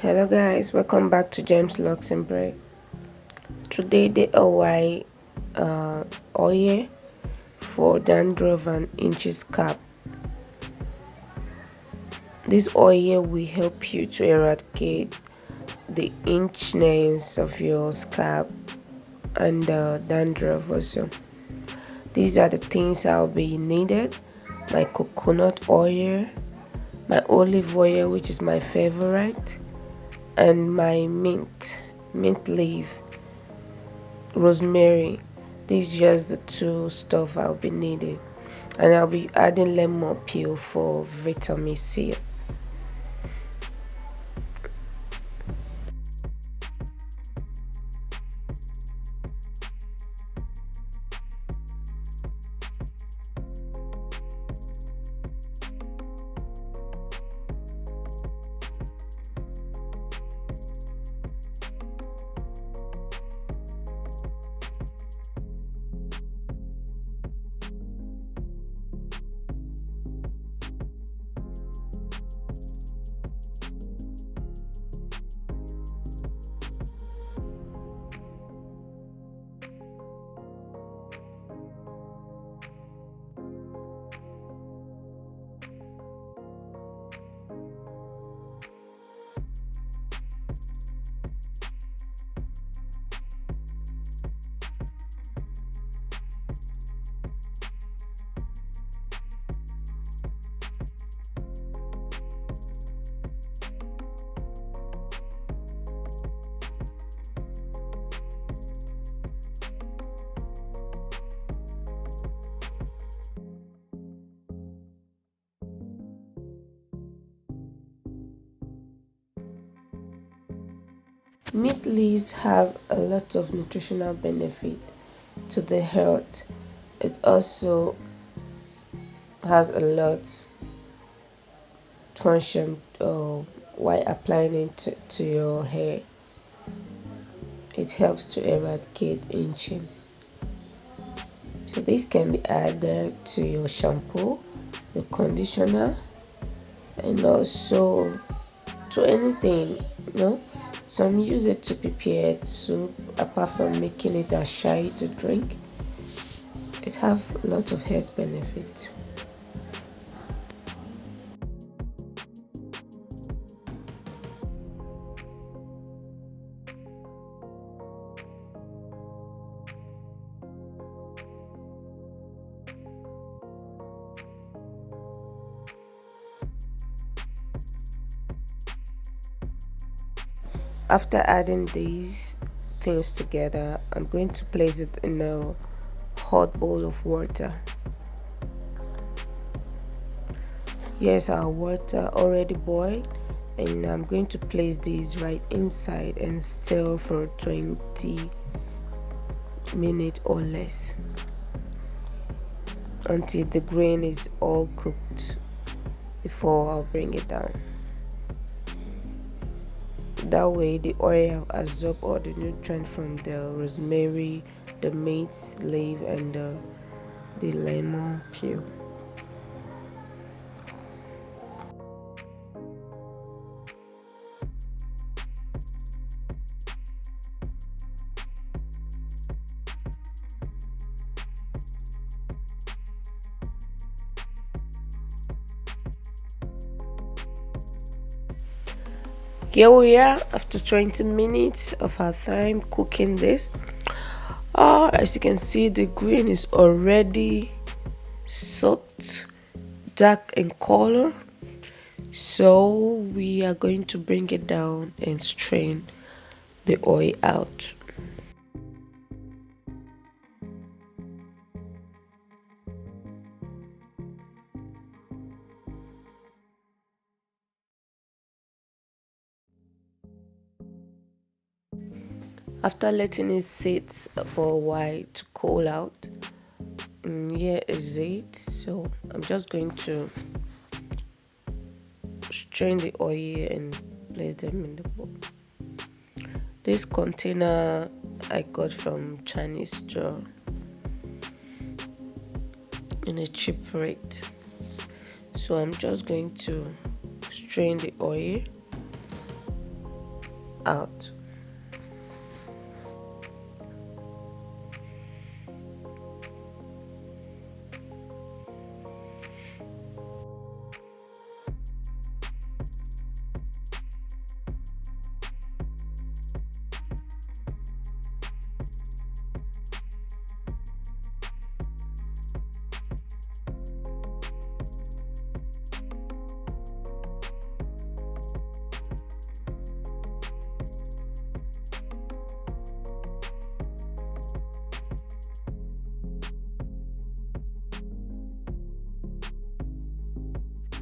Hello guys, welcome back to James Locks and Bread. Today the OY oil for dandruff and itchy scalp. This oil will help you to eradicate the itchiness of your scalp and dandruff also. These are the things I'll be needed: my coconut oil, my olive oil, which is my favorite, and my mint leaf, rosemary. These just the two stuff I'll be needing, and I'll be adding lemon peel for vitamin C. Mint leaves have a lot of nutritional benefit to the health. It also has a lot function while applying it to your hair. It helps to eradicate itching. So this can be added to your shampoo, your conditioner, and also to anything. Some use it to prepare soup. Apart from making it a shy to drink, it have a lot of health benefits. After adding these things together, I'm going to place it in a hot bowl of water. Here's our water already boiled, and I'm going to place these right inside and stir for 20 minutes or less until the grain is all cooked before I'll bring it down. That way the oil have absorbed all the nutrients from the rosemary, the mint leaf, and the lemon peel. Here we are after 20 minutes of our time cooking this. As you can see, the green is already soaked, dark in color. So we are going to bring it down and strain the oil out. After letting it sit for a while to cool out, here is it. So I'm just going to strain the oil and place them in the bowl. This container I got from Chinese store in a cheap rate. So I'm just going to strain the oil out.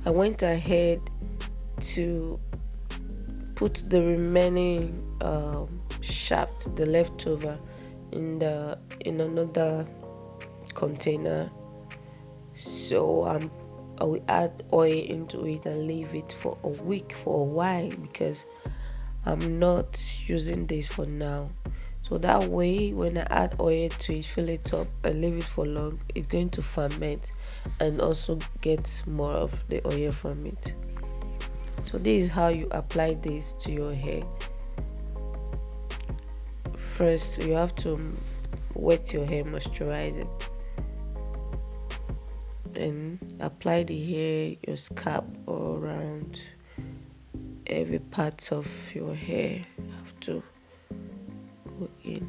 I went ahead to put the remaining shaft, the leftover, in another container. So I will add oil into it and leave it for a week, for a while, because I'm not using this for now. So that way, when I add oil to it, fill it up and leave it for long, it's going to ferment and also get more of the oil from it. So this is how you apply this to your hair. First, you have to wet your hair, moisturize it, then apply the hair, your scalp, all around every part of your hair. You have to go in.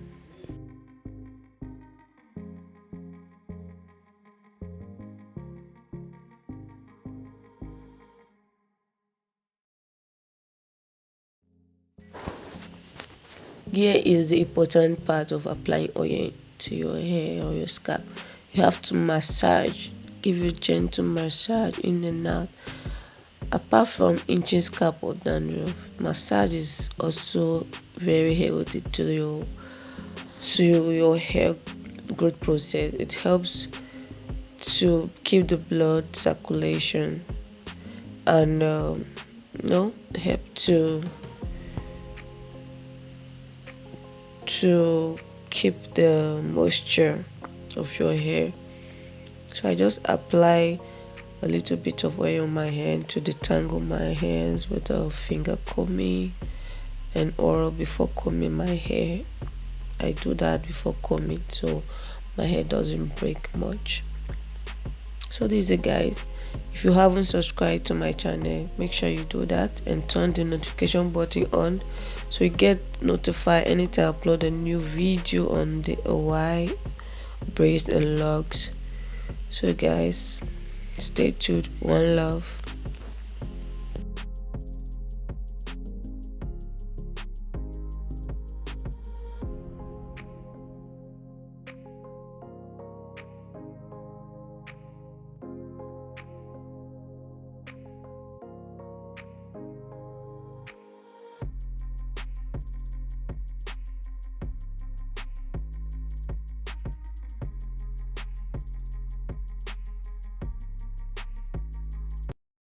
Here is the important part of applying oil to your hair or your scalp. You have to massage, give a gentle massage in and out. Apart from itching scalp or dandruff, massage is also very healthy to your hair growth process. It helps to keep the blood circulation and help to keep the moisture of your hair. So I just apply a little bit of oil on my hand to detangle my hands with a finger combing and oil before combing my hair. I do that before combing so my hair doesn't break much. So this is it, guys. If you haven't subscribed to my channel, make sure you do that and turn the notification button on so you get notified anytime I upload a new video on the DIY braids and locks. So guys, stay tuned. One love.